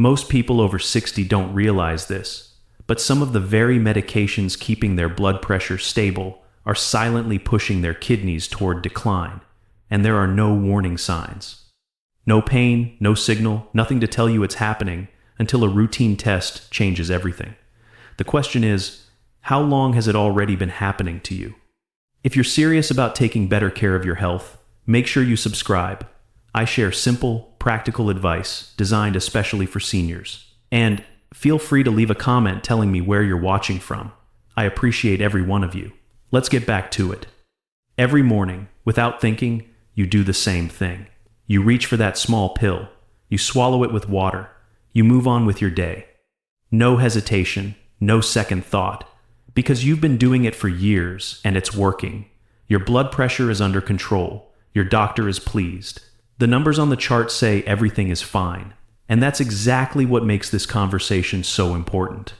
Most people over 60 don't realize this, but some of the very medications keeping their blood pressure stable are silently pushing their kidneys toward decline, and there are no warning signs. No pain, no signal, nothing to tell you it's happening until a routine test changes everything. The question is, how long has it already been happening to you? If you're serious about taking better care of your health, make sure you subscribe. I share simple, practical advice designed especially for seniors. And feel free to leave a comment telling me where you're watching from. I appreciate every one of you. Let's get back to it. Every morning, without thinking, you do the same thing. You reach for that small pill. You swallow it with water. You move on with your day. No hesitation, no second thought. Because you've been doing it for years and it's working. Your blood pressure is under control. Your doctor is pleased. The numbers on the chart say everything is fine. And that's exactly what makes this conversation so important.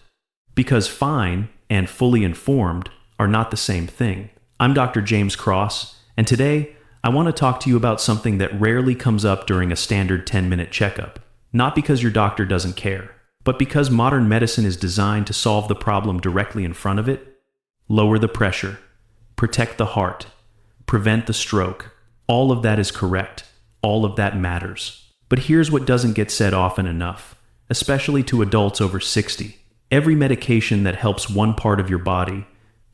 Because fine and fully informed are not the same thing. I'm Dr. James Cross, and today I want to talk to you about something that rarely comes up during a standard 10-minute checkup. Not because your doctor doesn't care, but because modern medicine is designed to solve the problem directly in front of it. Lower the pressure, protect the heart, prevent the stroke. All of that is correct. All of that matters. But here's what doesn't get said often enough, especially to adults over 60. Every medication that helps one part of your body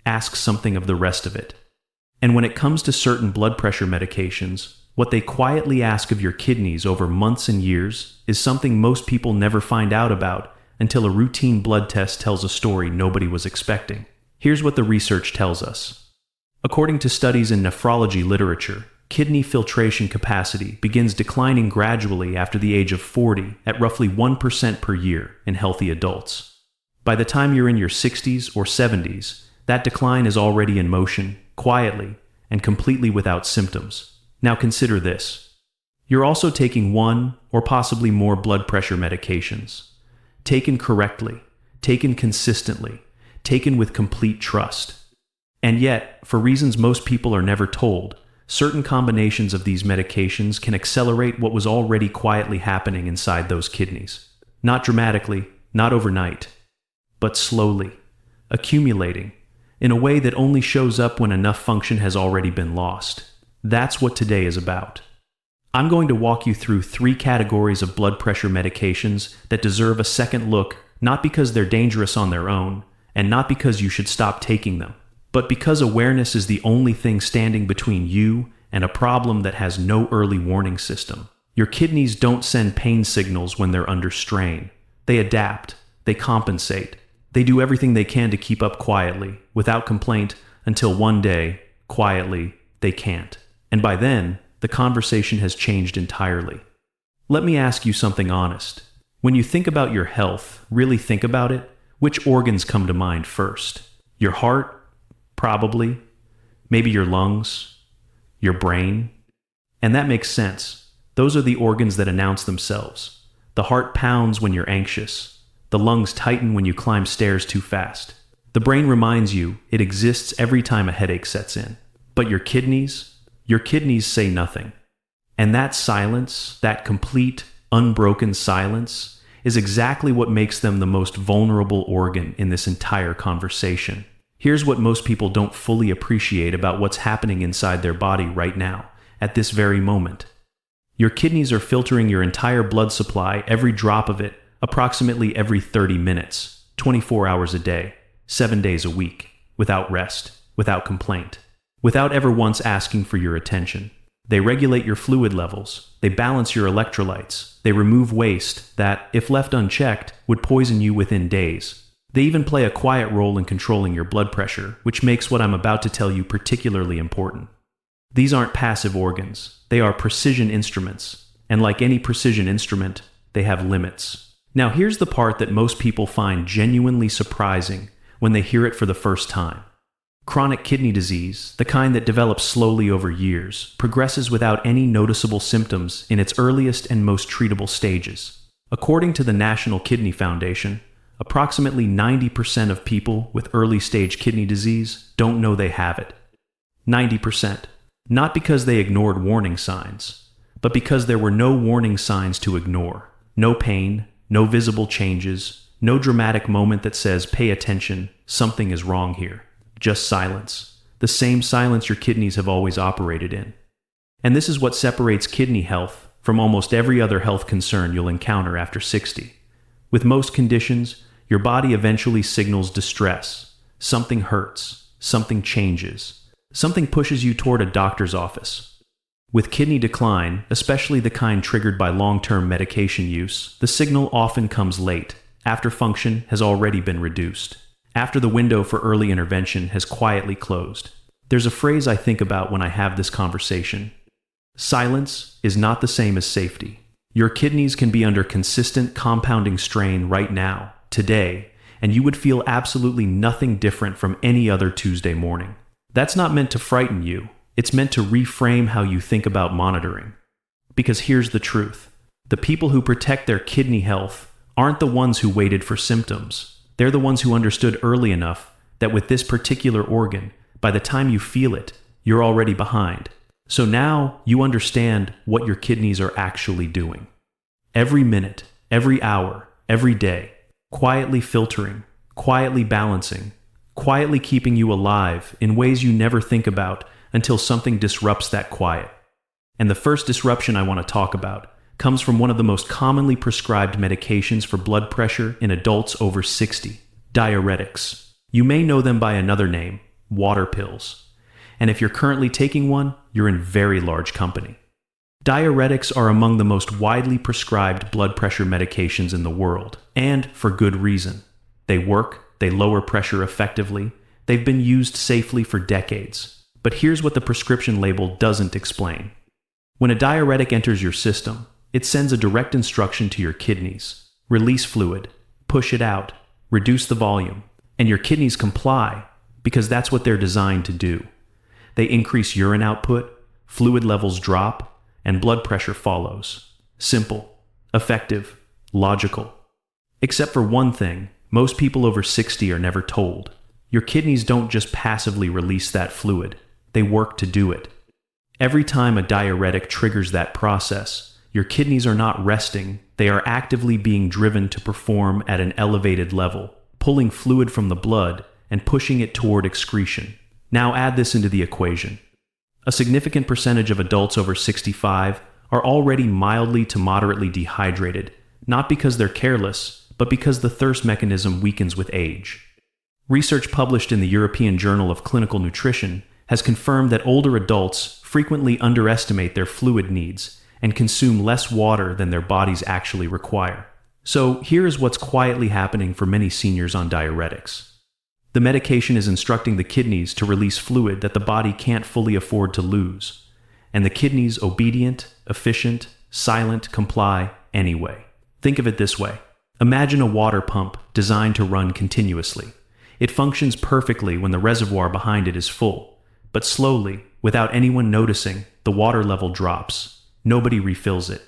asks something of the rest of it. And when it comes to certain blood pressure medications, what they quietly ask of your kidneys over months and years is something most people never find out about until a routine blood test tells a story nobody was expecting. Here's what the research tells us. According to studies in nephrology literature, kidney filtration capacity begins declining gradually after the age of 40 at roughly 1% per year in healthy adults. By the time you're in your 60s or 70s, that decline is already in motion, quietly, and completely without symptoms. Now consider this. You're also taking one or possibly more blood pressure medications. Taken correctly, taken consistently, taken with complete trust. And yet, for reasons most people are never told, certain combinations of these medications can accelerate what was already quietly happening inside those kidneys. Not dramatically, not overnight, but slowly, accumulating, in a way that only shows up when enough function has already been lost. That's what today is about. I'm going to walk you through 3 categories of blood pressure medications that deserve a second look, not because they're dangerous on their own, and not because you should stop taking them, but because awareness is the only thing standing between you and a problem that has no early warning system. Your kidneys don't send pain signals when they're under strain. They adapt, they compensate, they do everything they can to keep up quietly, without complaint, until one day, quietly, they can't. And by then, the conversation has changed entirely. Let me ask you something honest. When you think about your health, really think about it, which organs come to mind first? Your heart? Probably. Maybe your lungs? Your brain? And that makes sense. Those are the organs that announce themselves. The heart pounds when you're anxious. The lungs tighten when you climb stairs too fast. The brain reminds you it exists every time a headache sets in. But your kidneys say nothing. And that silence, that complete, unbroken silence, is exactly what makes them the most vulnerable organ in this entire conversation. Here's what most people don't fully appreciate about what's happening inside their body right now, at this very moment. Your kidneys are filtering your entire blood supply, every drop of it, approximately every 30 minutes, 24 hours a day, 7 days a week, without rest, without complaint, without ever once asking for your attention. They regulate your fluid levels, they balance your electrolytes, they remove waste that, if left unchecked, would poison you within days. They even play a quiet role in controlling your blood pressure, which makes what I'm about to tell you particularly important. These aren't passive organs, they are precision instruments, and like any precision instrument, they have limits. Now here's the part that most people find genuinely surprising when they hear it for the first time. Chronic kidney disease, the kind that develops slowly over years, progresses without any noticeable symptoms in its earliest and most treatable stages. According to the National Kidney Foundation, approximately 90% of people with early-stage kidney disease don't know they have it. 90%. Not because they ignored warning signs, but because there were no warning signs to ignore. No pain, no visible changes, no dramatic moment that says, "Pay attention, something is wrong here." Just silence. The same silence your kidneys have always operated in. And this is what separates kidney health from almost every other health concern you'll encounter after 60. With most conditions, your body eventually signals distress. Something hurts, something changes, something pushes you toward a doctor's office. With kidney decline, especially the kind triggered by long-term medication use, the signal often comes late, after function has already been reduced, after the window for early intervention has quietly closed. There's a phrase I think about when I have this conversation. Silence is not the same as safety. Your kidneys can be under consistent compounding strain right now, today, and you would feel absolutely nothing different from any other Tuesday morning. That's not meant to frighten you. It's meant to reframe how you think about monitoring. Because here's the truth. The people who protect their kidney health aren't the ones who waited for symptoms. They're the ones who understood early enough that with this particular organ, by the time you feel it, you're already behind. So now you understand what your kidneys are actually doing. Every minute, every hour, every day, quietly filtering, quietly balancing, quietly keeping you alive in ways you never think about until something disrupts that quiet. And the first disruption I want to talk about comes from one of the most commonly prescribed medications for blood pressure in adults over 60, diuretics. You may know them by another name, water pills. And if you're currently taking one, you're in very large company. Diuretics are among the most widely prescribed blood pressure medications in the world, and for good reason. They work, they lower pressure effectively, they've been used safely for decades. But here's what the prescription label doesn't explain. When a diuretic enters your system, it sends a direct instruction to your kidneys. Release fluid, push it out, reduce the volume, and your kidneys comply because that's what they're designed to do. They increase urine output, fluid levels drop, and blood pressure follows. Simple, effective, logical. Except for one thing, most people over 60 are never told. Your kidneys don't just passively release that fluid. They work to do it. Every time a diuretic triggers that process, your kidneys are not resting, they are actively being driven to perform at an elevated level, pulling fluid from the blood and pushing it toward excretion. Now add this into the equation. A significant percentage of adults over 65 are already mildly to moderately dehydrated, not because they're careless, but because the thirst mechanism weakens with age. Research published in the European Journal of Clinical Nutrition has confirmed that older adults frequently underestimate their fluid needs and consume less water than their bodies actually require. So here is what's quietly happening for many seniors on diuretics. The medication is instructing the kidneys to release fluid that the body can't fully afford to lose, and the kidneys, obedient, efficient, silent, comply anyway. Think of it this way. Imagine a water pump designed to run continuously. It functions perfectly when the reservoir behind it is full. But slowly, without anyone noticing, the water level drops. Nobody refills it.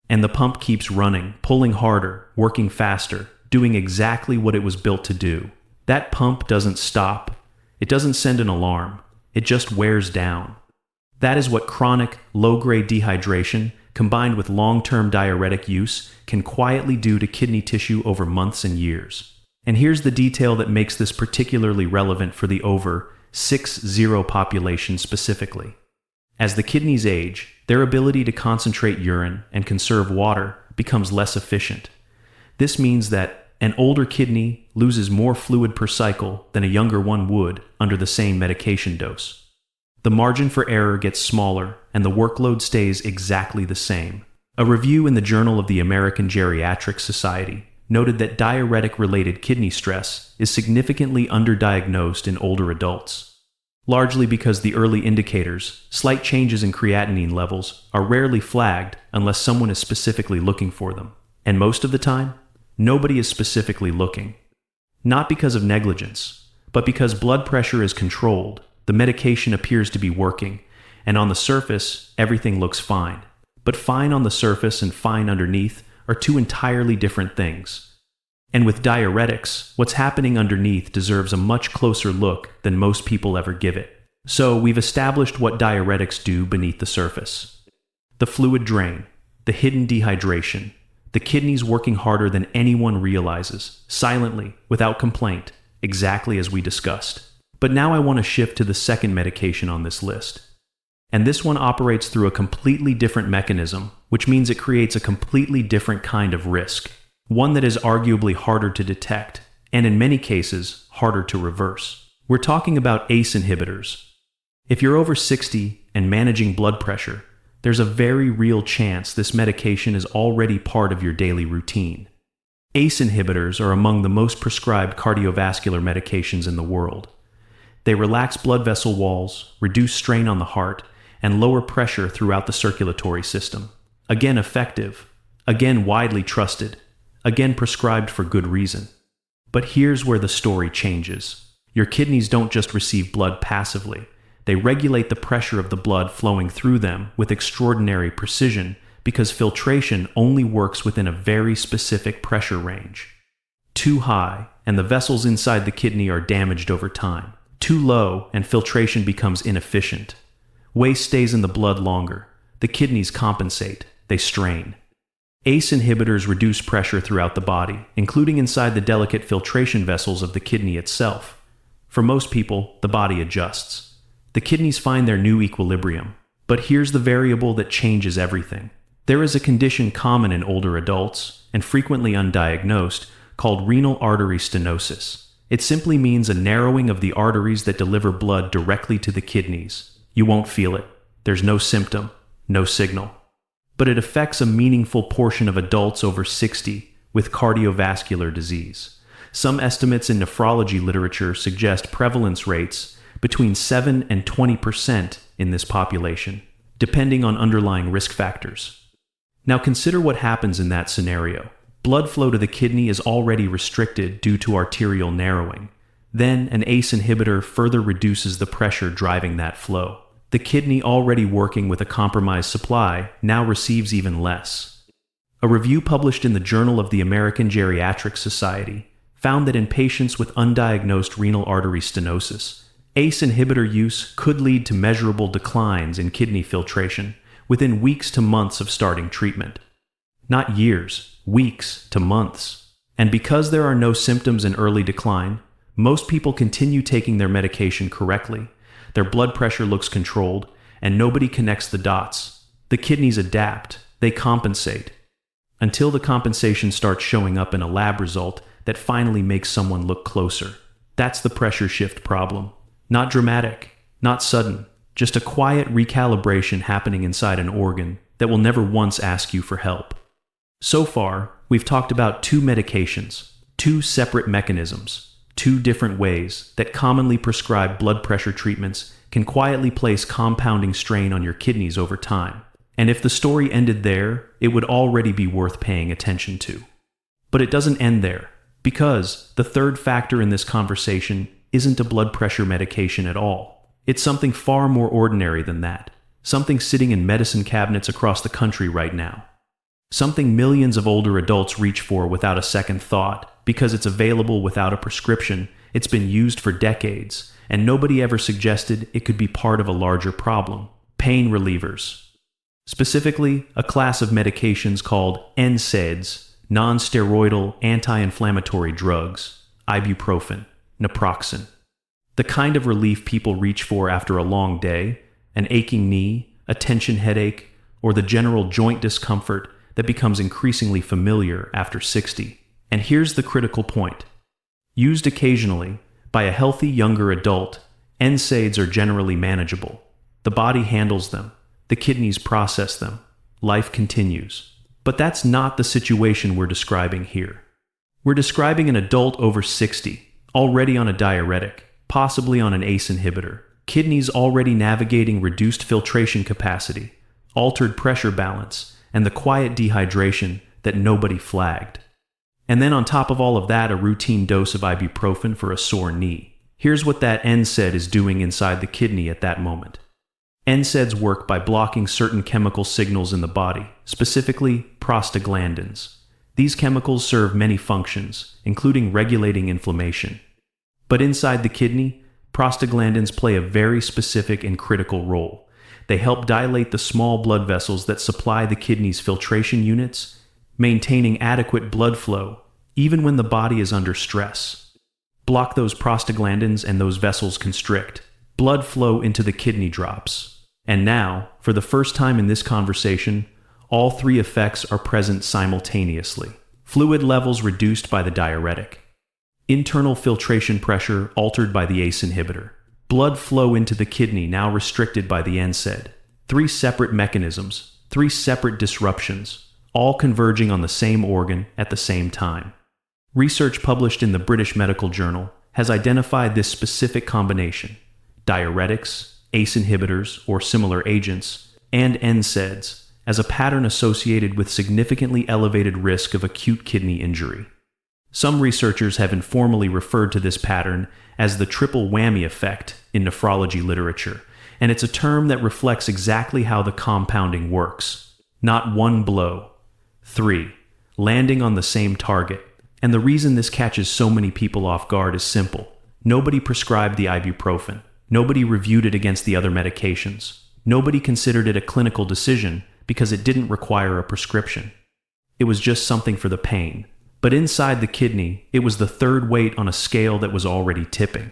And the pump keeps running, pulling harder, working faster, doing exactly what it was built to do. That pump doesn't stop. It doesn't send an alarm. It just wears down. That is what chronic, low-grade dehydration, combined with long-term diuretic use, can quietly do to kidney tissue over months and years. And here's the detail that makes this particularly relevant for the over 60 population specifically. As the kidneys age, their ability to concentrate urine and conserve water becomes less efficient. This means that an older kidney loses more fluid per cycle than a younger one would under the same medication dose. The margin for error gets smaller and the workload stays exactly the same. A review in the Journal of the American Geriatric Society noted that diuretic-related kidney stress is significantly underdiagnosed in older adults, largely because the early indicators, slight changes in creatinine levels, are rarely flagged unless someone is specifically looking for them. And most of the time, nobody is specifically looking. Not because of negligence, but because blood pressure is controlled, the medication appears to be working, and on the surface, everything looks fine. But fine on the surface and fine underneath are two entirely different things. And with diuretics, what's happening underneath deserves a much closer look than most people ever give it. So we've established what diuretics do beneath the surface. The fluid drain, the hidden dehydration, The kidneys working harder than anyone realizes, silently, without complaint, exactly as we discussed. But now I want to shift to the second medication on this list. And this one operates through a completely different mechanism, which means it creates a completely different kind of risk. One that is arguably harder to detect, and in many cases, harder to reverse. We're talking about ACE inhibitors. If you're over 60 and managing blood pressure, there's a very real chance this medication is already part of your daily routine. ACE inhibitors are among the most prescribed cardiovascular medications in the world. They relax blood vessel walls, reduce strain on the heart, and lower pressure throughout the circulatory system. Again effective, again widely trusted, again prescribed for good reason. But here's where the story changes. Your kidneys don't just receive blood passively. They regulate the pressure of the blood flowing through them with extraordinary precision because filtration only works within a very specific pressure range. Too high, and the vessels inside the kidney are damaged over time. Too low, and filtration becomes inefficient. Waste stays in the blood longer. The kidneys compensate. They strain. ACE inhibitors reduce pressure throughout the body, including inside the delicate filtration vessels of the kidney itself. For most people, the body adjusts. The kidneys find their new equilibrium. But here's the variable that changes everything. There is a condition common in older adults, and frequently undiagnosed, called renal artery stenosis. It simply means a narrowing of the arteries that deliver blood directly to the kidneys. You won't feel it. There's no symptom, no signal. But it affects a meaningful portion of adults over 60 with cardiovascular disease. Some estimates in nephrology literature suggest prevalence rates between 7 and 20% in this population, depending on underlying risk factors. Now consider what happens in that scenario. Blood flow to the kidney is already restricted due to arterial narrowing. Then an ACE inhibitor further reduces the pressure driving that flow. The kidney, already working with a compromised supply, now receives even less. A review published in the Journal of the American Geriatric Society found that in patients with undiagnosed renal artery stenosis, ACE inhibitor use could lead to measurable declines in kidney filtration within weeks to months of starting treatment. Not years, weeks to months. And because there are no symptoms in early decline, most people continue taking their medication correctly. Their blood pressure looks controlled, and nobody connects the dots. The kidneys adapt, they compensate, until the compensation starts showing up in a lab result that finally makes someone look closer. That's the pressure shift problem. Not dramatic, not sudden, just a quiet recalibration happening inside an organ that will never once ask you for help. So far, we've talked about two medications, two separate mechanisms, two different ways that commonly prescribed blood pressure treatments can quietly place compounding strain on your kidneys over time. And if the story ended there, it would already be worth paying attention to. But it doesn't end there, because the third factor in this conversation isn't a blood pressure medication at all. It's something far more ordinary than that. Something sitting in medicine cabinets across the country right now. Something millions of older adults reach for without a second thought, because it's available without a prescription, it's been used for decades, and nobody ever suggested it could be part of a larger problem. Pain relievers. Specifically, a class of medications called NSAIDs, non-steroidal anti-inflammatory drugs, ibuprofen, naproxen. The kind of relief people reach for after a long day, an aching knee, a tension headache, or the general joint discomfort that becomes increasingly familiar after 60. And here's the critical point. Used occasionally, by a healthy younger adult, NSAIDs are generally manageable. The body handles them. The kidneys process them. Life continues. But that's not the situation we're describing here. We're describing an adult over 60, already on a diuretic, possibly on an ACE inhibitor, kidneys already navigating reduced filtration capacity, altered pressure balance, and the quiet dehydration that nobody flagged. And then on top of all of that, a routine dose of ibuprofen for a sore knee. Here's what that NSAID is doing inside the kidney at that moment. NSAIDs work by blocking certain chemical signals in the body, specifically prostaglandins. These chemicals serve many functions, including regulating inflammation. But inside the kidney, prostaglandins play a very specific and critical role. They help dilate the small blood vessels that supply the kidney's filtration units, maintaining adequate blood flow, even when the body is under stress. Block those prostaglandins and those vessels constrict. Blood flow into the kidney drops. And now, for the first time in this conversation, all three effects are present simultaneously. Fluid levels reduced by the diuretic. Internal filtration pressure altered by the ACE inhibitor. Blood flow into the kidney now restricted by the NSAID. Three separate mechanisms, three separate disruptions, all converging on the same organ at the same time. Research published in the British Medical Journal has identified this specific combination, diuretics, ACE inhibitors or similar agents, and NSAIDs, as a pattern associated with significantly elevated risk of acute kidney injury. Some researchers have informally referred to this pattern as the triple whammy effect in nephrology literature, and it's a term that reflects exactly how the compounding works. Not one blow. 3. Landing on the same target. And the reason this catches so many people off guard is simple. Nobody prescribed the ibuprofen. Nobody reviewed it against the other medications. Nobody considered it a clinical decision because it didn't require a prescription. It was just something for the pain. But inside the kidney, it was the third weight on a scale that was already tipping.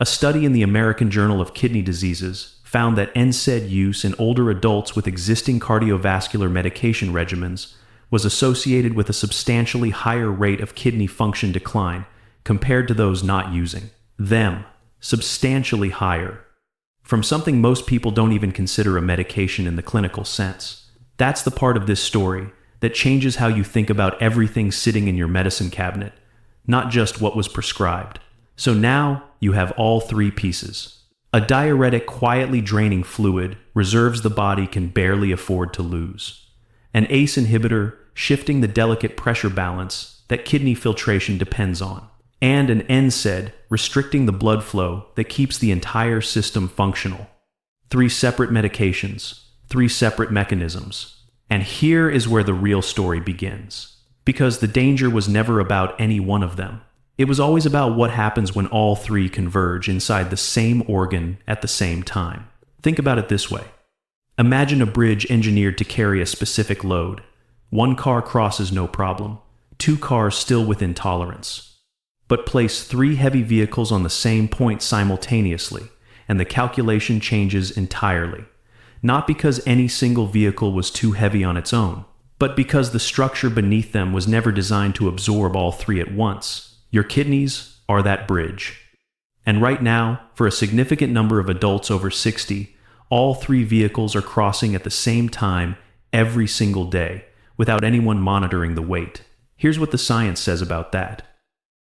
A study in the American Journal of Kidney Diseases found that NSAID use in older adults with existing cardiovascular medication regimens was associated with a substantially higher rate of kidney function decline compared to those not using them. Substantially higher. From something most people don't even consider a medication in the clinical sense. That's the part of this story that changes how you think about everything sitting in your medicine cabinet, not just what was prescribed. So now you have all three pieces. A diuretic quietly draining fluid reserves the body can barely afford to lose. An ACE inhibitor shifting the delicate pressure balance that kidney filtration depends on. And an NSAID restricting the blood flow that keeps the entire system functional. Three separate medications, three separate mechanisms. And here is where the real story begins. Because the danger was never about any one of them. It was always about what happens when all three converge inside the same organ at the same time. Think about it this way. Imagine a bridge engineered to carry a specific load. One car crosses no problem. Two cars still within tolerance. But place three heavy vehicles on the same point simultaneously, and the calculation changes entirely. Not because any single vehicle was too heavy on its own, but because the structure beneath them was never designed to absorb all three at once. Your kidneys are that bridge. And right now, for a significant number of adults over 60, all three vehicles are crossing at the same time every single day, without anyone monitoring the weight. Here's what the science says about that.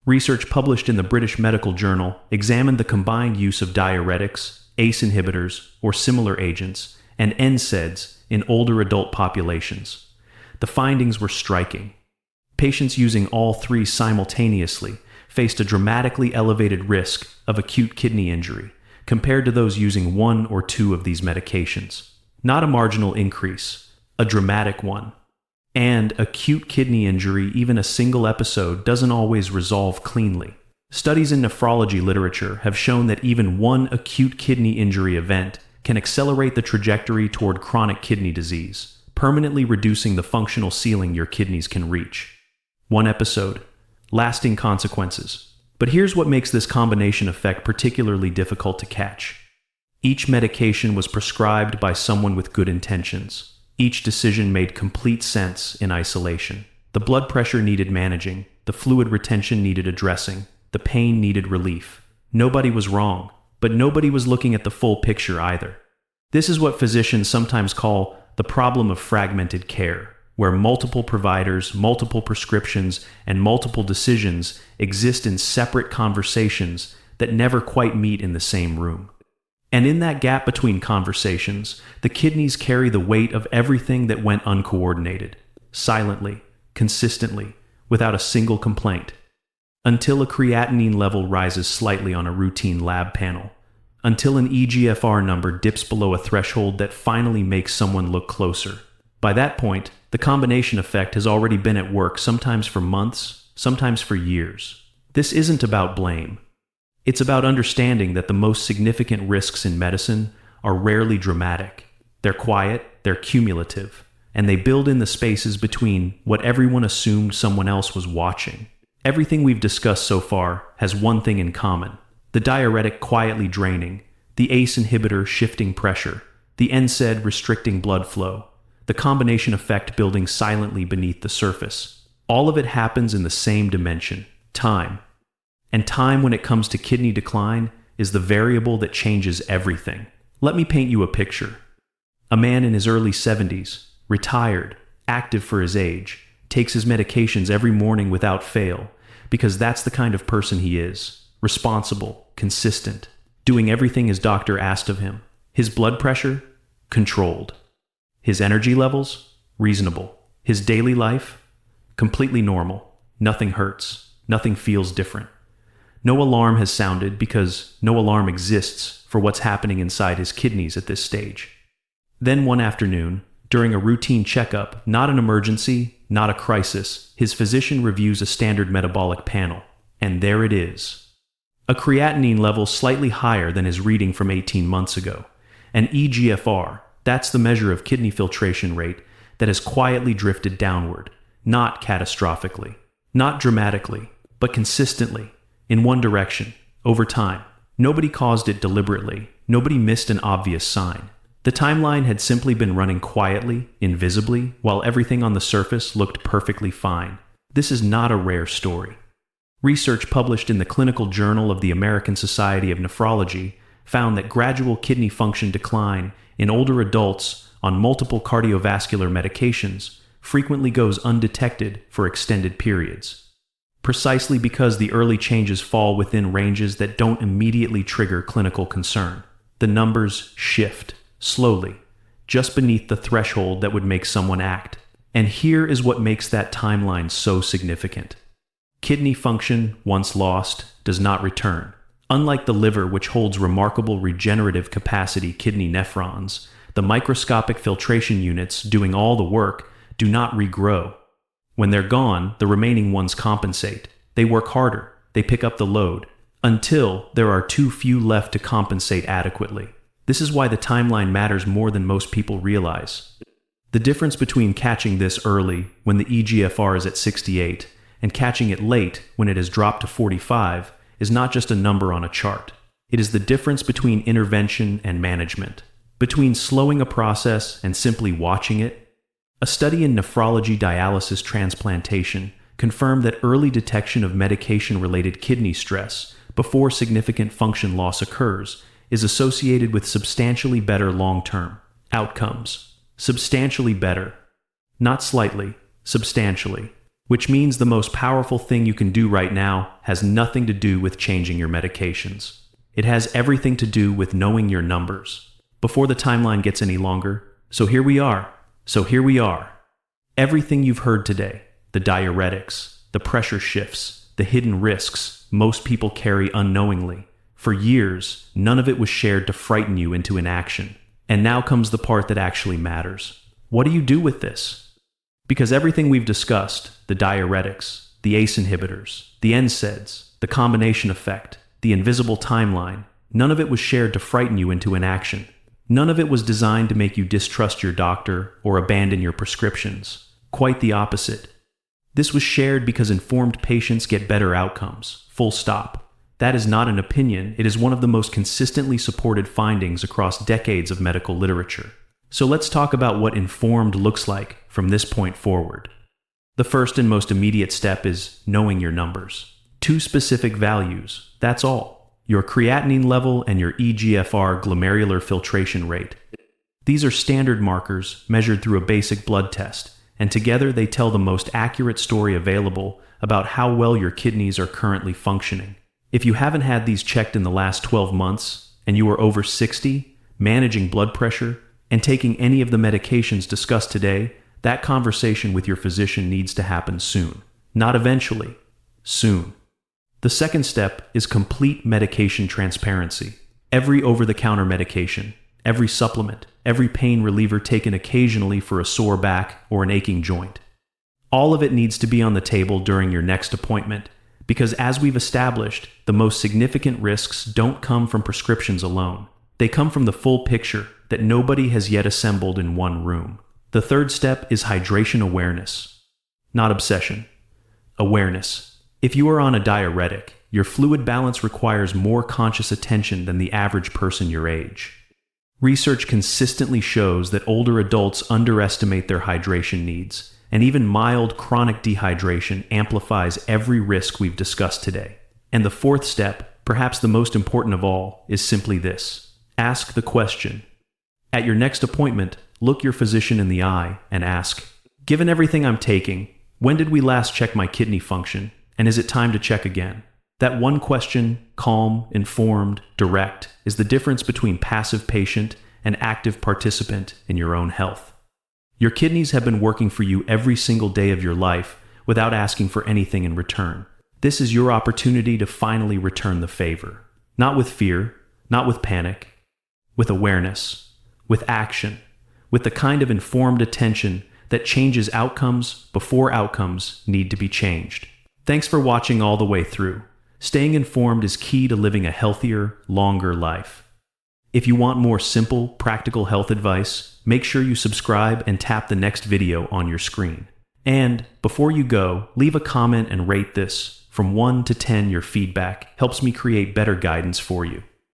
Research published in the British Medical Journal examined the combined use of diuretics, ACE inhibitors, or similar agents, and NSAIDs in older adult populations. The findings were striking. Patients using all three simultaneously faced a dramatically elevated risk of acute kidney injury compared to those using one or two of these medications. Not a marginal increase, a dramatic one. And acute kidney injury, even a single episode, doesn't always resolve cleanly. Studies in nephrology literature have shown that even one acute kidney injury event can accelerate the trajectory toward chronic kidney disease, permanently reducing the functional ceiling your kidneys can reach. One episode, lasting consequences. But here's what makes this combination effect particularly difficult to catch. Each medication was prescribed by someone with good intentions. Each decision made complete sense in isolation. The blood pressure needed managing, the fluid retention needed addressing, the pain needed relief. Nobody was wrong, but nobody was looking at the full picture either. This is what physicians sometimes call the problem of fragmented care, where multiple providers, multiple prescriptions, and multiple decisions exist in separate conversations that never quite meet in the same room. And in that gap between conversations, the kidneys carry the weight of everything that went uncoordinated, silently, consistently, without a single complaint. Until a creatinine level rises slightly on a routine lab panel. Until an eGFR number dips below a threshold that finally makes someone look closer. By that point, the combination effect has already been at work, sometimes for months, sometimes for years. This isn't about blame. It's about understanding that the most significant risks in medicine are rarely dramatic. They're quiet, they're cumulative. and they build in the spaces between what everyone assumed someone else was watching. Everything we've discussed so far has one thing in common: the diuretic quietly draining, the ACE inhibitor shifting pressure, the NSAID restricting blood flow, the combination effect building silently beneath the surface. All of it happens in the same dimension: time. And time, when it comes to kidney decline, is the variable that changes everything. Let me paint you a picture. A man in his early 70s, retired, active for his age, takes his medications every morning without fail, because that's the kind of person he is: responsible, consistent, doing everything his doctor asked of him. His blood pressure? Controlled. His energy levels? Reasonable. His daily life? Completely normal. Nothing hurts. Nothing feels different. No alarm has sounded, because no alarm exists for what's happening inside his kidneys at this stage. Then one afternoon, during a routine checkup, not an emergency, not a crisis, his physician reviews a standard metabolic panel, and there it is. A creatinine level slightly higher than his reading from 18 months ago. An eGFR, that's the measure of kidney filtration rate, that has quietly drifted downward, not catastrophically, not dramatically, but consistently, in one direction, over time. Nobody caused it deliberately. Nobody missed an obvious sign. The timeline had simply been running quietly, invisibly, while everything on the surface looked perfectly fine. This is not a rare story. Research published in the Clinical Journal of the American Society of Nephrology found that gradual kidney function decline in older adults on multiple cardiovascular medications frequently goes undetected for extended periods. Precisely because the early changes fall within ranges that don't immediately trigger clinical concern. The numbers shift, slowly, just beneath the threshold that would make someone act. And here is what makes that timeline so significant. Kidney function, once lost, does not return. Unlike the liver, which holds remarkable regenerative capacity, kidney nephrons, the microscopic filtration units doing all the work, do not regrow. When they're gone, the remaining ones compensate. They work harder, they pick up the load, until there are too few left to compensate adequately. This is why the timeline matters more than most people realize. The difference between catching this early, when the eGFR is at 68, and catching it late, when it has dropped to 45, is not just a number on a chart. It is the difference between intervention and management, between slowing a process and simply watching it. A study in nephrology dialysis transplantation confirmed that early detection of medication-related kidney stress before significant function loss occurs is associated with substantially better long-term outcomes. Substantially better. Not slightly, substantially. Which means the most powerful thing you can do right now has nothing to do with changing your medications. It has everything to do with knowing your numbers. Before the timeline gets any longer, so here we are. Everything you've heard today, the diuretics, the pressure shifts, the hidden risks most people carry unknowingly. For years, none of it was shared to frighten you into inaction. And now comes the part that actually matters. What do you do with this? Because everything we've discussed, the diuretics, the ACE inhibitors, the NSAIDs, the combination effect, the invisible timeline, none of it was shared to frighten you into inaction. None of it was designed to make you distrust your doctor or abandon your prescriptions. Quite the opposite. This was shared because informed patients get better outcomes. Full stop. That is not an opinion, it is one of the most consistently supported findings across decades of medical literature. So let's talk about what informed looks like from this point forward. The first and most immediate step is knowing your numbers. 2 specific values, that's all. Your creatinine level and your eGFR glomerular filtration rate. These are standard markers measured through a basic blood test, and together they tell the most accurate story available about how well your kidneys are currently functioning. If you haven't had these checked in the last 12 months, and you are over 60, managing blood pressure, and taking any of the medications discussed today, that conversation with your physician needs to happen soon. Not eventually, soon. The second step is complete medication transparency. Every over-the-counter medication, every supplement, every pain reliever taken occasionally for a sore back or an aching joint. All of it needs to be on the table during your next appointment, because as we've established, the most significant risks don't come from prescriptions alone. They come from the full picture that nobody has yet assembled in one room. The third step is hydration awareness, not obsession. Awareness. If you are on a diuretic, your fluid balance requires more conscious attention than the average person your age. Research consistently shows that older adults underestimate their hydration needs, and even mild chronic dehydration amplifies every risk we've discussed today. And the fourth step, perhaps the most important of all, is simply this. Ask the question. At your next appointment, look your physician in the eye and ask, "Given everything I'm taking, when did we last check my kidney function, and is it time to check again?" That one question, calm, informed, direct, is the difference between passive patient and active participant in your own health. Your kidneys have been working for you every single day of your life without asking for anything in return. This is your opportunity to finally return the favor. Not with fear, not with panic, with awareness, with action, with the kind of informed attention that changes outcomes before outcomes need to be changed. Thanks for watching all the way through. Staying informed is key to living a healthier, longer life. If you want more simple, practical health advice, make sure you subscribe and tap the next video on your screen. And before you go, leave a comment and rate this. From 1 to 10, your feedback helps me create better guidance for you.